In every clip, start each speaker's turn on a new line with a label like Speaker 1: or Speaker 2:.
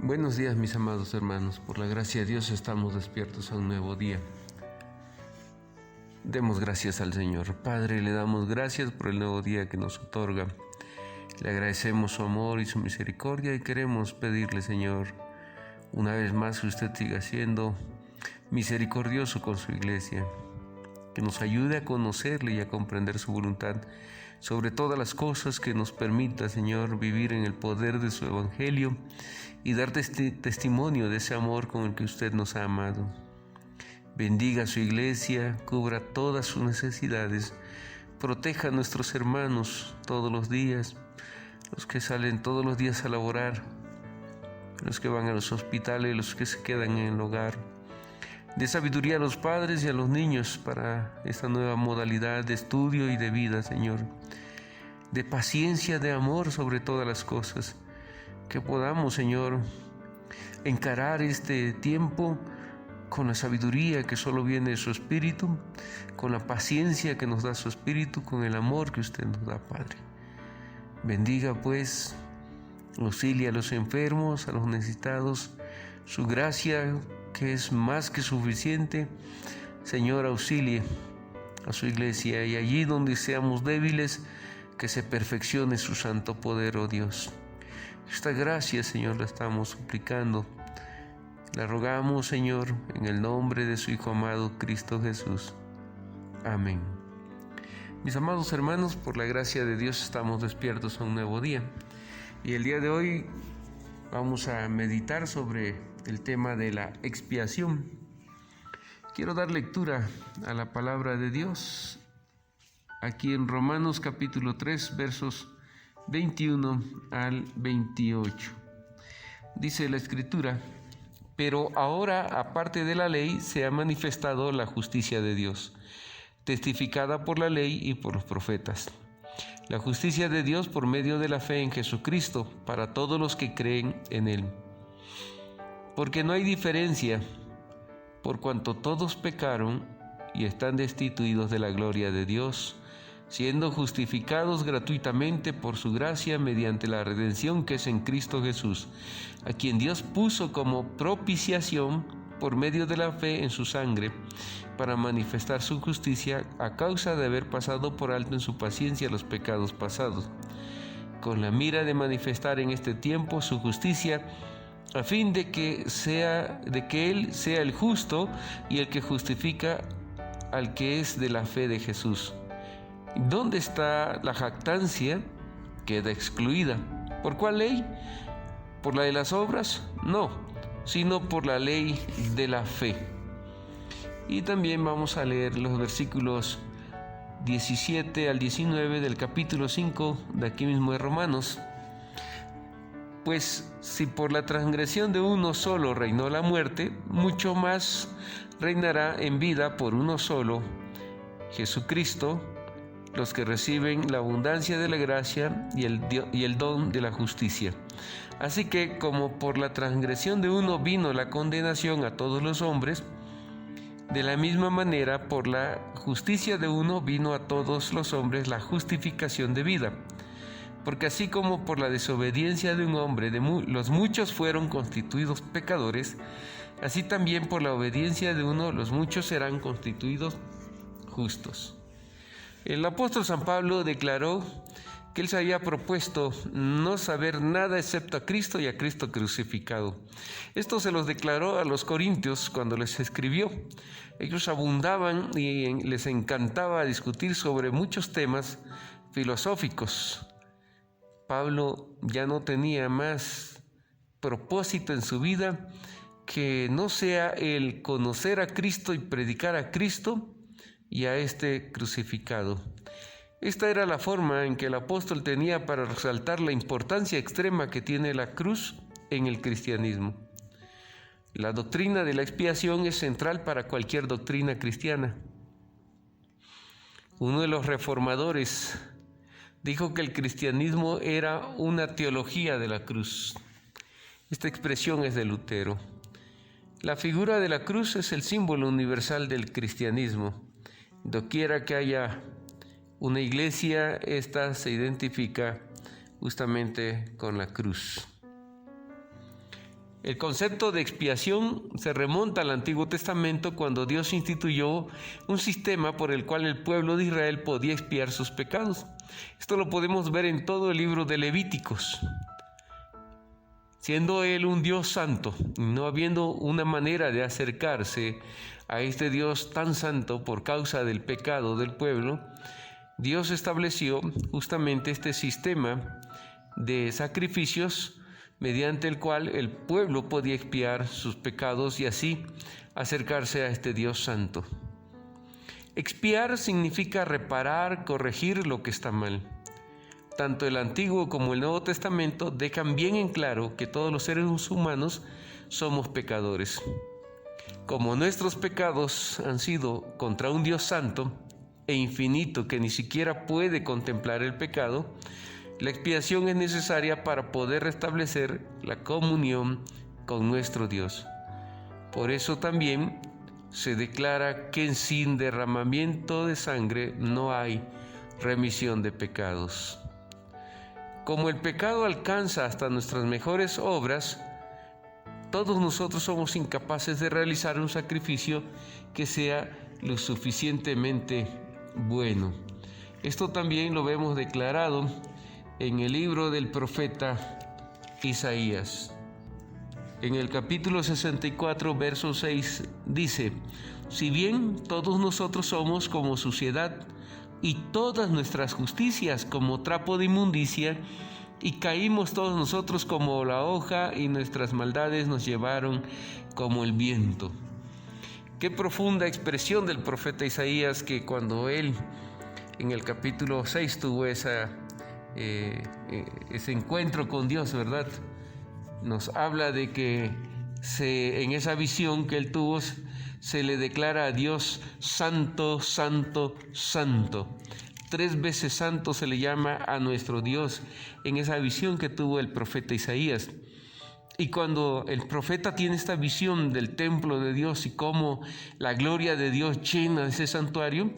Speaker 1: Buenos días, mis amados hermanos. Por la gracia de Dios estamos despiertos a un nuevo día. Demos gracias al Señor. Padre, le damos gracias por el nuevo día que nos otorga. Le agradecemos su amor y su misericordia y queremos pedirle, Señor, una vez más que usted siga siendo misericordioso con su iglesia, que nos ayude a conocerle y a comprender su voluntad sobre todas las cosas, que nos permita, Señor, vivir en el poder de su evangelio y dar testimonio de ese amor con el que usted nos ha amado. Bendiga a su iglesia, cubra todas sus necesidades, proteja a nuestros hermanos todos los días, los que salen todos los días a laborar, los que van a los hospitales, los que se quedan en el hogar. De sabiduría a los padres y a los niños para esta nueva modalidad de estudio y de vida, Señor. De paciencia, de amor sobre todas las cosas. Que podamos, Señor, encarar este tiempo con la sabiduría que solo viene de su Espíritu, con la paciencia que nos da su Espíritu, con el amor que usted nos da, Padre. Bendiga, pues, auxilia a los enfermos, a los necesitados, su gracia que es más que suficiente. Señor, auxilie a su iglesia y allí donde seamos débiles, que se perfeccione su santo poder, oh Dios. Esta gracia, Señor, la estamos suplicando. La rogamos, Señor, en el nombre de su Hijo amado, Cristo Jesús. Amén. Mis amados hermanos, por la gracia de Dios estamos despiertos a un nuevo día. Y el día de hoy vamos a meditar sobre el tema de la expiación. Quiero dar lectura a la palabra de Dios aquí en Romanos capítulo 3, versos 21 al 28. Dice la Escritura: pero ahora, aparte de la ley, se ha manifestado la justicia de Dios, testificada por la ley y por los profetas. La justicia de Dios por medio de la fe en Jesucristo, para todos los que creen en Él. Porque no hay diferencia, por cuanto todos pecaron y están destituidos de la gloria de Dios, siendo justificados gratuitamente por su gracia mediante la redención que es en Cristo Jesús, a quien Dios puso como propiciación por medio de la fe en su sangre, para manifestar su justicia a causa de haber pasado por alto en su paciencia los pecados pasados, con la mira de manifestar en este tiempo su justicia, a fin de que Él sea el justo y el que justifica al que es de la fe de Jesús. ¿Dónde está la jactancia? Queda excluida. ¿Por cuál ley? ¿Por la de las obras? No, sino por la ley de la fe. Y también vamos a leer los versículos 17 al 19 del capítulo 5 de aquí mismo de Romanos. Pues si por la transgresión de uno solo reinó la muerte, mucho más reinará en vida por uno solo, Jesucristo, los que reciben la abundancia de la gracia y el don de la justicia. Así que, como por la transgresión de uno vino la condenación a todos los hombres, de la misma manera, por la justicia de uno vino a todos los hombres la justificación de vida. Porque así como por la desobediencia de un hombre los muchos fueron constituidos pecadores, así también por la obediencia de uno los muchos serán constituidos justos. El apóstol San Pablo declaró que él se había propuesto no saber nada excepto a Cristo y a Cristo crucificado. Esto se los declaró a los corintios cuando les escribió. Ellos abundaban y les encantaba discutir sobre muchos temas filosóficos. Pablo ya no tenía más propósito en su vida que no sea el conocer a Cristo y predicar a Cristo y a este crucificado. Esta era la forma en que el apóstol tenía para resaltar la importancia extrema que tiene la cruz en el cristianismo. La doctrina de la expiación es central para cualquier doctrina cristiana. Uno de los reformadores dijo que el cristianismo era una teología de la cruz. Esta expresión es de Lutero. La figura de la cruz es el símbolo universal del cristianismo. Doquiera que haya una iglesia, esta se identifica justamente con la cruz. El concepto de expiación se remonta al Antiguo Testamento cuando Dios instituyó un sistema por el cual el pueblo de Israel podía expiar sus pecados. Esto lo podemos ver en todo el libro de Levíticos. Siendo Él un Dios santo, y no habiendo una manera de acercarse a este Dios tan santo por causa del pecado del pueblo, Dios estableció justamente este sistema de sacrificios mediante el cual el pueblo podía expiar sus pecados y así acercarse a este Dios santo. Expiar significa reparar, corregir lo que está mal. Tanto el Antiguo como el Nuevo Testamento dejan bien en claro que todos los seres humanos somos pecadores. Como nuestros pecados han sido contra un Dios santo e infinito que ni siquiera puede contemplar el pecado, la expiación es necesaria para poder restablecer la comunión con nuestro Dios. Por eso también se declara que sin derramamiento de sangre no hay remisión de pecados. Como el pecado alcanza hasta nuestras mejores obras, todos nosotros somos incapaces de realizar un sacrificio que sea lo suficientemente bueno. Esto también lo vemos declarado en el libro del profeta Isaías. En el capítulo 64, verso 6, dice: si bien todos nosotros somos como suciedad, y todas nuestras justicias como trapo de inmundicia, y caímos todos nosotros como la hoja, y nuestras maldades nos llevaron como el viento. Qué profunda expresión del profeta Isaías, que cuando él en el capítulo 6 tuvo ese encuentro con Dios, ¿verdad? Nos habla de que en esa visión que él tuvo se le declara a Dios santo, santo, santo. 3 veces santo se le llama a nuestro Dios en esa visión que tuvo el profeta Isaías. Y cuando el profeta tiene esta visión del templo de Dios y cómo la gloria de Dios llena ese santuario,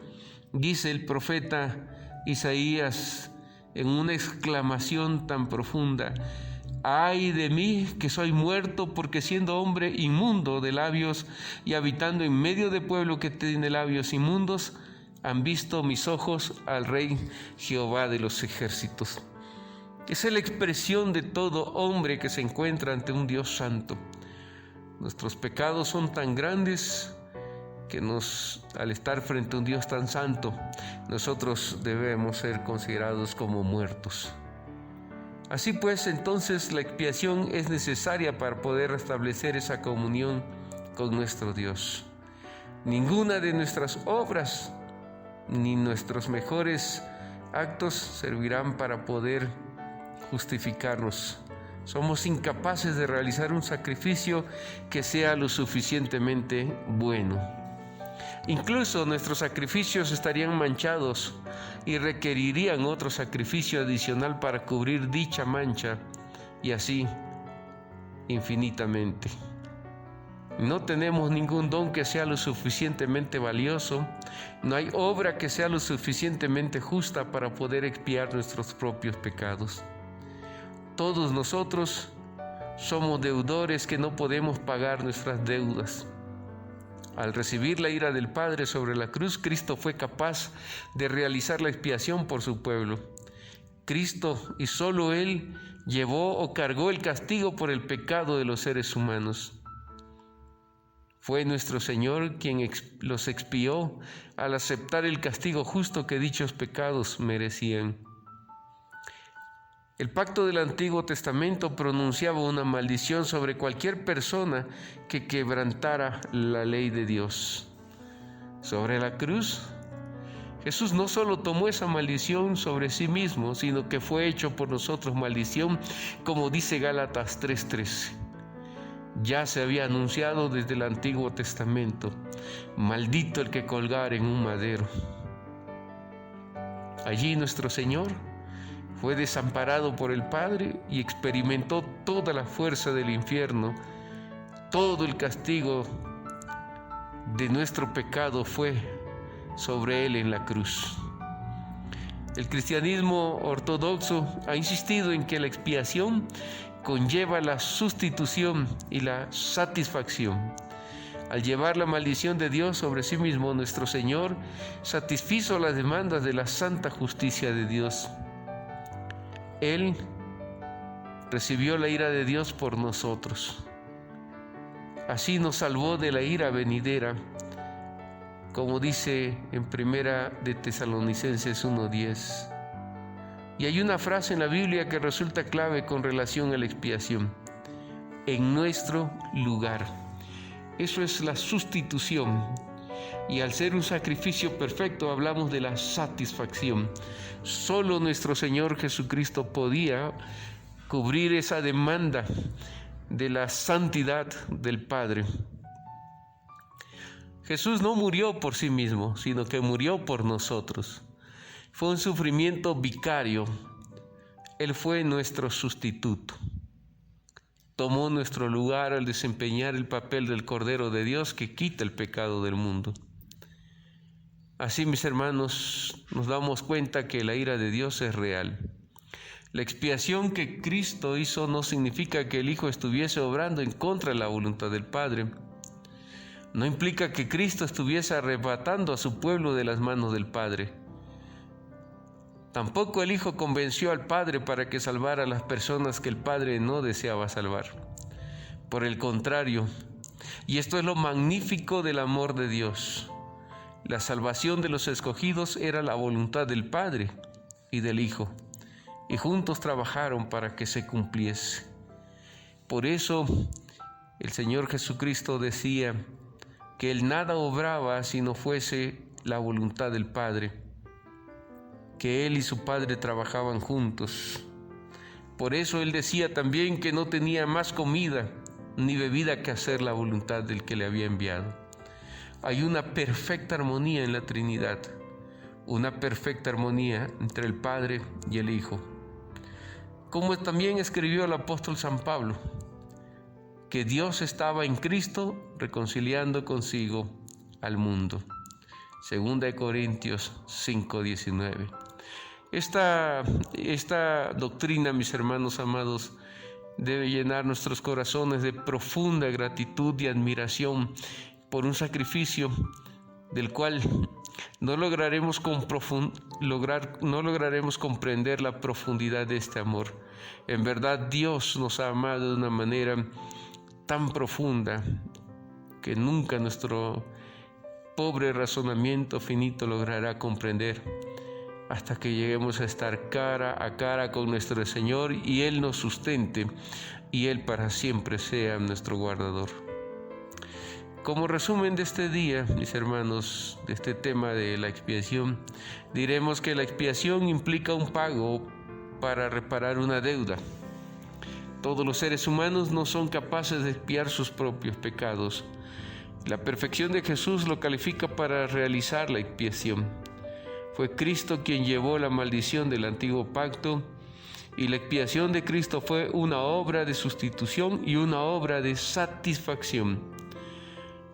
Speaker 1: dice el profeta Isaías en una exclamación tan profunda: ¡ay de mí, que soy muerto, porque siendo hombre inmundo de labios y habitando en medio de pueblo que tiene labios inmundos, han visto mis ojos al Rey Jehová de los ejércitos! Esa es la expresión de todo hombre que se encuentra ante un Dios santo. Nuestros pecados son tan grandes que al estar frente a un Dios tan santo, nosotros debemos ser considerados como muertos. Así pues, entonces la expiación es necesaria para poder restablecer esa comunión con nuestro Dios. Ninguna de nuestras obras ni nuestros mejores actos servirán para poder justificarnos. Somos incapaces de realizar un sacrificio que sea lo suficientemente bueno. Incluso nuestros sacrificios estarían manchados y requerirían otro sacrificio adicional para cubrir dicha mancha, y así infinitamente. No tenemos ningún don que sea lo suficientemente valioso, no hay obra que sea lo suficientemente justa para poder expiar nuestros propios pecados. Todos nosotros somos deudores que no podemos pagar nuestras deudas. Al recibir la ira del Padre sobre la cruz, Cristo fue capaz de realizar la expiación por su pueblo. Cristo, y solo Él, llevó o cargó el castigo por el pecado de los seres humanos. Fue nuestro Señor quien los expió al aceptar el castigo justo que dichos pecados merecían. El pacto del Antiguo Testamento pronunciaba una maldición sobre cualquier persona que quebrantara la ley de Dios. Sobre la cruz, Jesús no solo tomó esa maldición sobre sí mismo, sino que fue hecho por nosotros maldición, como dice Gálatas 3:13. Ya se había anunciado desde el Antiguo Testamento: maldito el que colgare en un madero. Allí nuestro Señor fue desamparado por el Padre y experimentó toda la fuerza del infierno. Todo el castigo de nuestro pecado fue sobre Él en la cruz. El cristianismo ortodoxo ha insistido en que la expiación conlleva la sustitución y la satisfacción. Al llevar la maldición de Dios sobre sí mismo, nuestro Señor satisfizo las demandas de la santa justicia de Dios. Él recibió la ira de Dios por nosotros. Así nos salvó de la ira venidera, como dice en Primera de Tesalonicenses 1:10. Y hay una frase en la Biblia que resulta clave con relación a la expiación: en nuestro lugar. Eso es la sustitución. Y al ser un sacrificio perfecto, hablamos de la satisfacción. Solo nuestro Señor Jesucristo podía cubrir esa demanda de la santidad del Padre. Jesús no murió por sí mismo, sino que murió por nosotros. Fue un sufrimiento vicario. Él fue nuestro sustituto. Tomó nuestro lugar al desempeñar el papel del Cordero de Dios que quita el pecado del mundo. Así, mis hermanos, nos damos cuenta que la ira de Dios es real. La expiación que Cristo hizo no significa que el Hijo estuviese obrando en contra de la voluntad del Padre. No implica que Cristo estuviese arrebatando a su pueblo de las manos del Padre. Tampoco el Hijo convenció al Padre para que salvara a las personas que el Padre no deseaba salvar. Por el contrario, y esto es lo magnífico del amor de Dios, la salvación de los escogidos era la voluntad del Padre y del Hijo, y juntos trabajaron para que se cumpliese. Por eso el Señor Jesucristo decía que Él nada obraba si no fuese la voluntad del Padre, que Él y su Padre trabajaban juntos. Por eso Él decía también que no tenía más comida ni bebida que hacer la voluntad del que le había enviado. Hay una perfecta armonía en la Trinidad, una perfecta armonía entre el Padre y el Hijo. Como también escribió el apóstol San Pablo, que Dios estaba en Cristo reconciliando consigo al mundo. 2 Corintios 5:19. Esta doctrina, mis hermanos amados, debe llenar nuestros corazones de profunda gratitud y admiración por un sacrificio del cual no lograremos comprender la profundidad de este amor. En verdad, Dios nos ha amado de una manera tan profunda que nunca nuestro pobre razonamiento finito logrará comprender, hasta que lleguemos a estar cara a cara con nuestro Señor y Él nos sustente y Él para siempre sea nuestro guardador. Como resumen de este día, mis hermanos, de este tema de la expiación, diremos que la expiación implica un pago para reparar una deuda. Todos los seres humanos no son capaces de expiar sus propios pecados. La perfección de Jesús lo califica para realizar la expiación. Fue Cristo quien llevó la maldición del antiguo pacto, y la expiación de Cristo fue una obra de sustitución y una obra de satisfacción.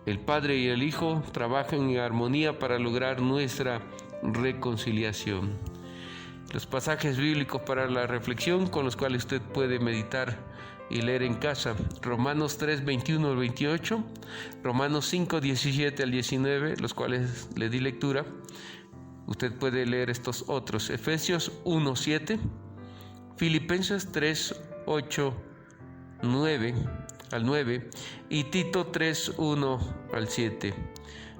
Speaker 1: El Padre y el Hijo trabajan en armonía para lograr nuestra reconciliación. Los pasajes bíblicos para la reflexión con los cuales usted puede meditar y leer en casa: Romanos 3:21 al 28, Romanos 5:17 al 19, los cuales le di lectura. Usted puede leer estos otros: Efesios 1:7, Filipenses 3:8, 9 al 9 y Tito 3:1 al 7.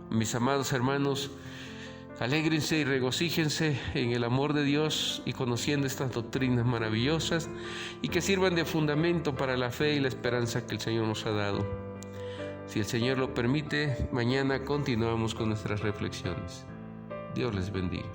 Speaker 1: Mis amados hermanos, alégrense y regocíjense en el amor de Dios y conociendo estas doctrinas maravillosas, y que sirvan de fundamento para la fe y la esperanza que el Señor nos ha dado. Si el Señor lo permite, mañana continuamos con nuestras reflexiones. Dios les bendiga.